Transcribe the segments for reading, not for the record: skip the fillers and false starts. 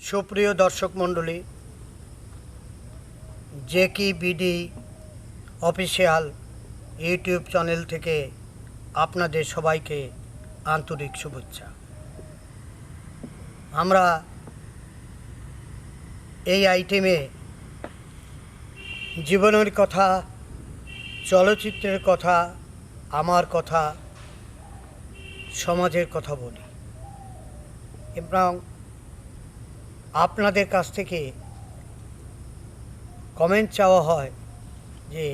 সুপ্রিয় দর্শক মণ্ডলী, JK BD official YouTube channel থেকে আপনাদের সবাইকে আন্তরিক শুভেচ্ছা। আমরা এই আইটেমে জীবনের কথা, চলচ্চিত্রের কথা, আমার কথা, সমাজের কথা বলি এবং আপনাদের কাছ থেকে কমেন্ট চাওয়া হয় যে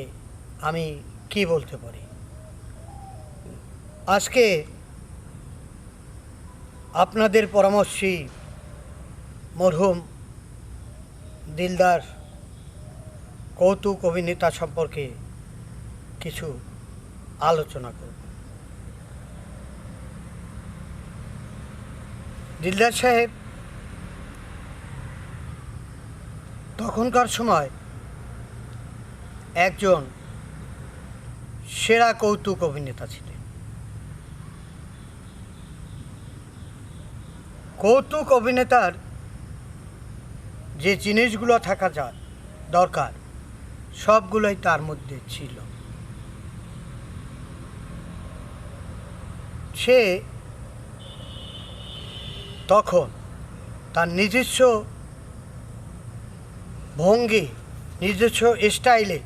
আমি কি বলতে পারি। আজকে আপনাদের পরামর্শেই মরহুম দিলদার কৌতুক অভিনেতা সম্পর্কে কিছু আলোচনা করব। দিলদার সাহেব তখনকার সময় একজন সেরা কৌতুক অভিনেতা ছিলেন। কৌতুক অভিনেতার যে জিনিসগুলো থাকা যায় দরকার সবগুলোই তার মধ্যে ছিল। সে তখন তার নিজস্ব ভঙ্গি, নিজস্ব স্টাইলে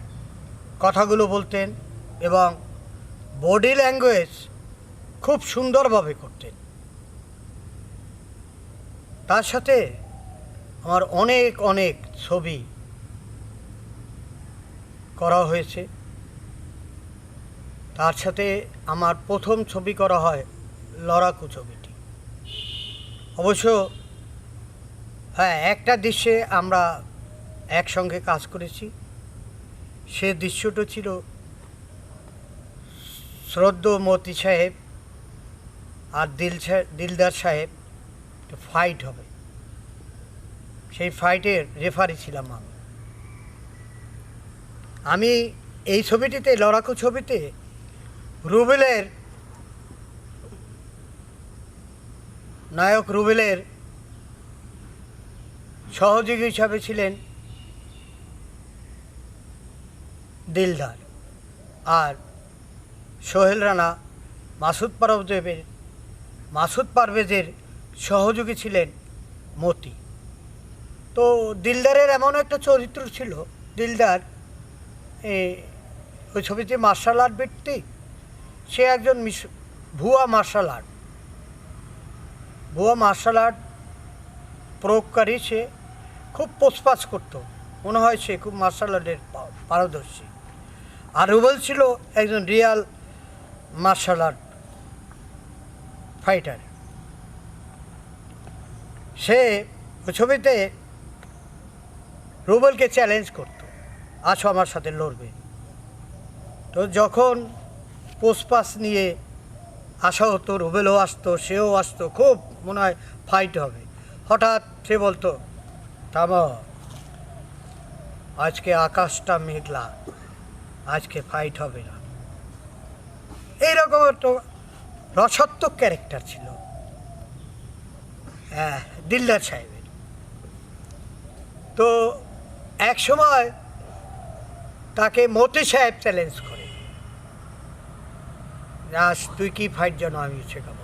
কথাগুলো বলতেন এবং বডি ল্যাঙ্গুয়েজ খুব সুন্দরভাবে করতেন। তার সাথে আমার অনেক ছবি করা হয়েছে। তার সাথে আমার প্রথম ছবি করা হয় লড়াকু ছবিটি। অবশ্য হ্যাঁ, একটা দৃশ্যে আমরা একসঙ্গে কাজ করেছি। সে দৃশ্যটা ছিল শ্রদ্ধেয় মতি সাহেব আর দিলদার সাহেব ফাইট হবে, সেই ফাইটের রেফারি ছিলাম আমি। এই ছবিটিতে, লড়াকু ছবিতে, রুবেলের নায়ক রুবেলের সহযোগী হিসাবে ছিলেন দিলদার, আর সোহেল রানা মাসুদ পারভেজের সহযোগী ছিলেন মতি। তো দিলদারের এমন একটা চরিত্র ছিল, দিলদার ওই ছবিতে মার্শাল আর্ট ভিত্তিক। সে একজন ভুয়া মার্শাল আর্ট প্রয়োগকারী। সে খুব পোসপাস করত, মনে হয় সে খুব মার্শাল আর্টের পারদর্শী। আর রুবেল ছিল একজন রিয়াল মার্শাল আর্ট ফাইটার। সে ওই ছবিতে রুবেলকে চ্যালেঞ্জ করত, আসো আমার সাথে লড়বে। তো যখন পোসপাস নিয়ে আসা হতো, রুবেলও আসতো, সেও আসতো, খুব মনে হয় ফাইট হবে। হঠাৎ সে বলতো, থামো, আজকে আকাশটা মেঘলা, আজকে ফাইট হবে না। এইরকম একটা রসাত্মক ক্যারেক্টার ছিল দিলদার সাহেবের। তো এক সময় তাকে মতি সাহেব চ্যালেঞ্জ করে, তুই কি ফাইট জানো, আমি শেখাবো।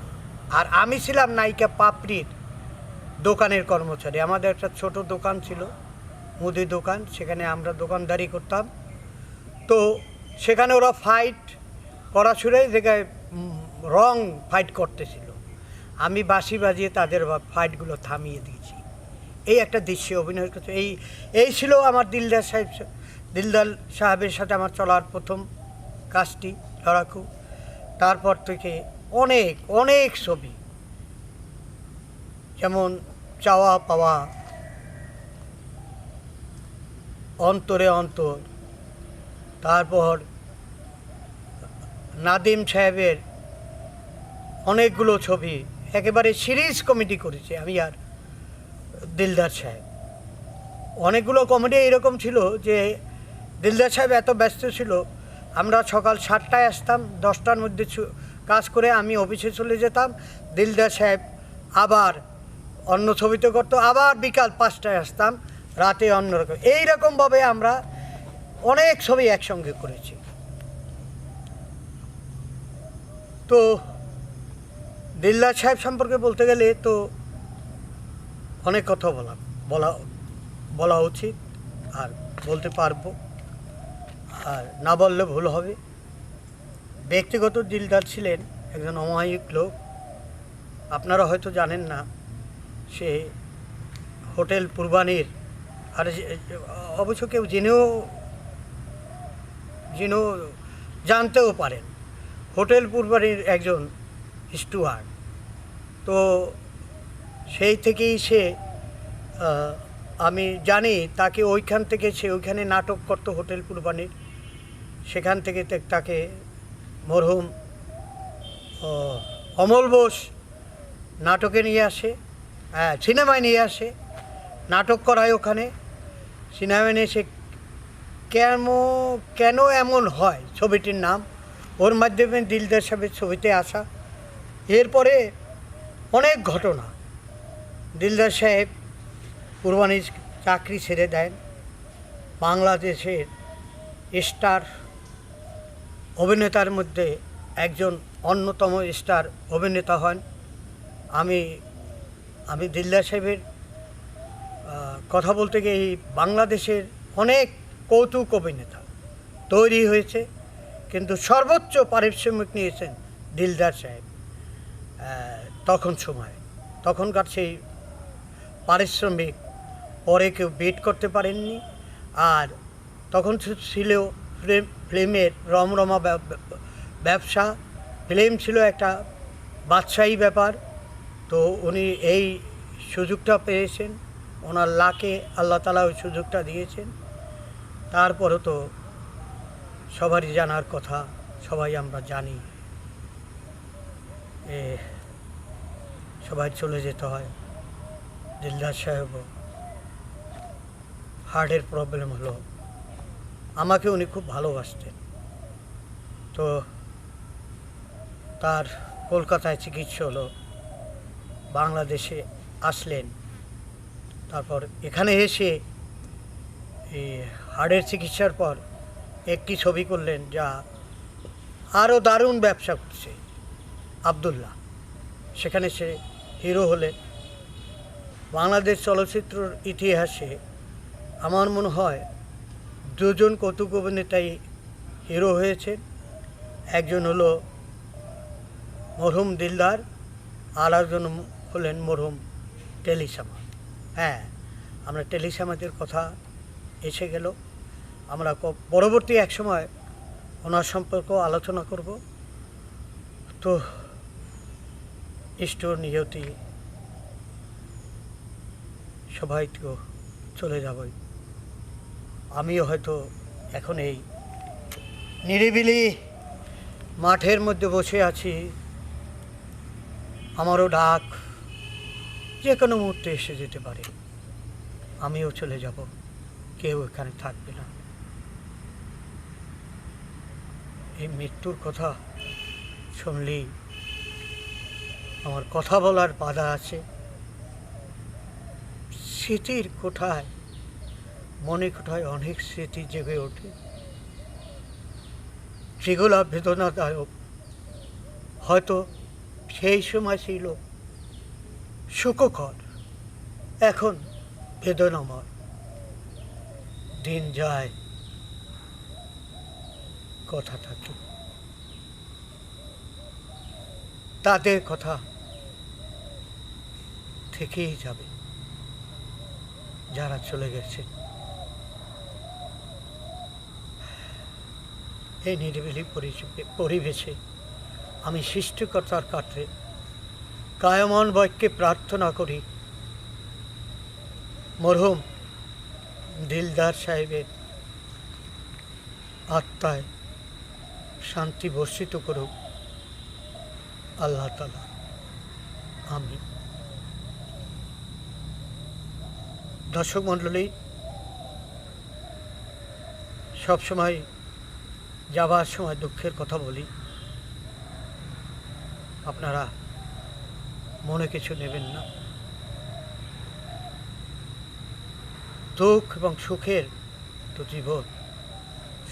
আর আমি ছিলাম নায়িকা পাপড়ির দোকানের কর্মচারী। আমাদের একটা ছোট দোকান ছিল, মুদি দোকান, সেখানে আমরা দোকানদারি করতাম। তো সেখানে ওরা ফাইট করা ছুড়ে জায়গায় রং ফাইট করতেছিল, আমি বাঁশি বাজিয়ে তাদের ফাইটগুলো থামিয়ে দিয়েছি। এই একটা দৃশ্যে অভিনয় করতে, এই ছিল আমার দিলদার সাহেবের সাথে আমার চলার প্রথম কাজটি লড়াকু। তারপর থেকে অনেক ছবি, যেমন চাওয়া পাওয়া, অন্তরে অন্তর, তারপর নাদিম সাহেবের অনেকগুলো ছবি, একেবারে সিরিজ কমেডি করেছে আমি আর দিলদার সাহেব। অনেকগুলো কমেডি এরকম ছিল যে দিলদার সাহেব এত ব্যস্ত ছিল, আমরা সকাল 7টায় আসতাম, 10টার মধ্যে কাজ করে আমি অফিসে চলে যেতাম। দিলদার সাহেব আবার অন্য ছবিতে করতো, আবার বিকাল 5টায় আসতাম, রাতে অন্যরকম। এইরকমভাবে আমরা অনেক ছবি একসঙ্গে করেছি। তো দিলদার সাহেব সম্পর্কে বলতে গেলে তো অনেক কথা বলা বলা উচিত, আর বলতে পারবো, আর না বললে ভুল হবে। ব্যক্তিগত দিলদার ছিলেন একজন অমায়িক লোক। আপনারা হয়তো জানেন না, সে হোটেল পূর্বানীর, আর অবশ্য কেউ জেনেও জানতেও পারেন, হোটেল পূর্বানীর একজন স্টুয়ার্ড। তো সেই থেকেই সে, আমি জানি তাকে ওইখান থেকে, সে ওইখানে নাটক করতো হোটেল পূর্বানীর, সেখান থেকে তাকে মরহুম অমল বোস নাটকে নিয়ে আসে, সিনেমায় নিয়ে আসে, নাটক করায় ওখানে। সিনেমায় নিয়ে সে কেন এমন হয় ছবিটির নাম, ওর মাধ্যমে দিলদার সাহেবের ছবিতে আসা। এরপরে অনেক ঘটনা। দিলদার সাহেব কুরবানির চাকরি ছেড়ে দেন, বাংলাদেশের স্টার অভিনেতার মধ্যে একজন অন্যতম স্টার অভিনেতা হন। আমি দিলদার সাহেবের কথা বলতে গিয়ে বাংলাদেশের অনেক কৌতুক অভিনেতা তৈরি হয়েছে, কিন্তু সর্বোচ্চ পারিশ্রমিক নিয়েছেন দিলদার সাহেব তখনকার সেই পারিশ্রমিক পরে কেউ বিট করতে পারেননি। আর তখন ছিল ফিল্মের রমরমা ব্যবসা, ফিল্ম ছিল একটা বাদশাহী ব্যাপার। তো উনি এই সুযোগটা পেয়েছেন, ওনার লাকে আল্লাহ তাআলা ওই সুযোগটা দিয়েছেন। তারপরও তো সবারই জানার কথা, সবাই আমরা জানি, সবাই চলে যেতে হয়। দিলদার সাহেবও হার্টের প্রবলেম হলো, আমাকে উনি খুব ভালোবাসতেন। তো তার কলকাতায় চিকিৎসা হলো, বাংলাদেশে আসলেন, তারপর এখানে এসে হার্টের চিকিৎসার পর একটি ছবি করলেন যা আরও দারুণ ব্যবসা করছে, আব্দুল্লাহ। সেখানে সে হিরো হলেন। বাংলাদেশ চলচ্চিত্রের ইতিহাসে আমার মনে হয় দুজন কৌতুক অভিনেতাই হিরো হয়েছেন। একজন হলো মরহুম দিলদার, আর একজন হলেন মরহুম টেলিসামা। হ্যাঁ, আমরা টেলিসামাদের কথা এসে গেল, আমরা পরবর্তী এক সময় ওনার সম্পর্ক আলোচনা করব। তো ইষ্ট নিয়তি সবাই তো চলে যাবই, আমিও হয়তো এখন এই নিরিবিলি মাঠের মধ্যে বসে আছি, আমারও ডাক যে কোনো মুহূর্তে এসে যেতে পারে, আমিও চলে যাব, কেউ এখানে থাকবে না। এই মৃত্যুর কথা শুনলেই আমার কথা বলার বাধা আছে। স্মৃতির কোঠায়, মনে কোঠায় অনেক স্মৃতি জেগে ওঠে, যেগুলো বেদনাদায়ক। হয়তো সেই সময় ছিল সুখকর, এখন বেদনাময়। দিন যায়, কথা থাকে, তাদের কথা থেকেই যাবে যারা চলে গেছে। এই নিরিবিলি পরিবেশে আমি সৃষ্টিকর্তার কাছে কায়মন বাক্যে প্রার্থনা করি, মরহুম দিলদার সাহেবের আত্মায় শান্তি বর্ষিত করুক আল্লাহ তাআলা। আমিন। দর্শক মণ্ডলী, সবসময় যাবার সময় দুঃখের কথা বলি, আপনারা মনে কিছু নেবেন না। দুঃখ এবং সুখের তো জীবন।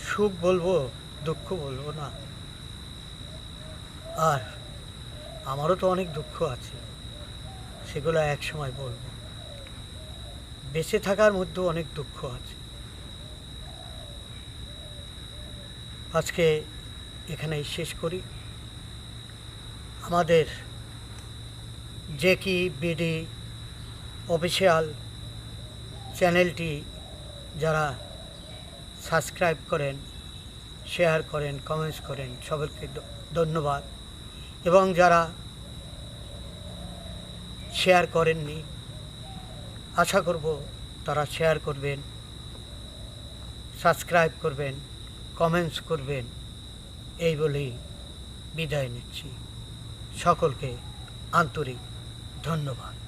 সুখ বলবো, দুঃখ বলবো না। আর আমারও তো অনেক দুঃখ আছে, সেগুলো এক সময় বলবো। বেঁচে থাকার মধ্যেও অনেক দুঃখ আছে। আজকে এখানেই শেষ করি। আমাদের জেকি বিডি অফিসিয়াল চ্যানেলটি যারা সাবস্ক্রাইব করেন, শেয়ার করেন, কমেন্টস করেন, সবাইকে ধন্যবাদ। এবং যারা শেয়ার করেননি, আশা করব তারা শেয়ার করবেন, সাবস্ক্রাইব করবেন, কমেন্টস করবেন। এই বলেই বিদায় নিচ্ছি। সকলকে আন্তরিক ধন্যবাদ।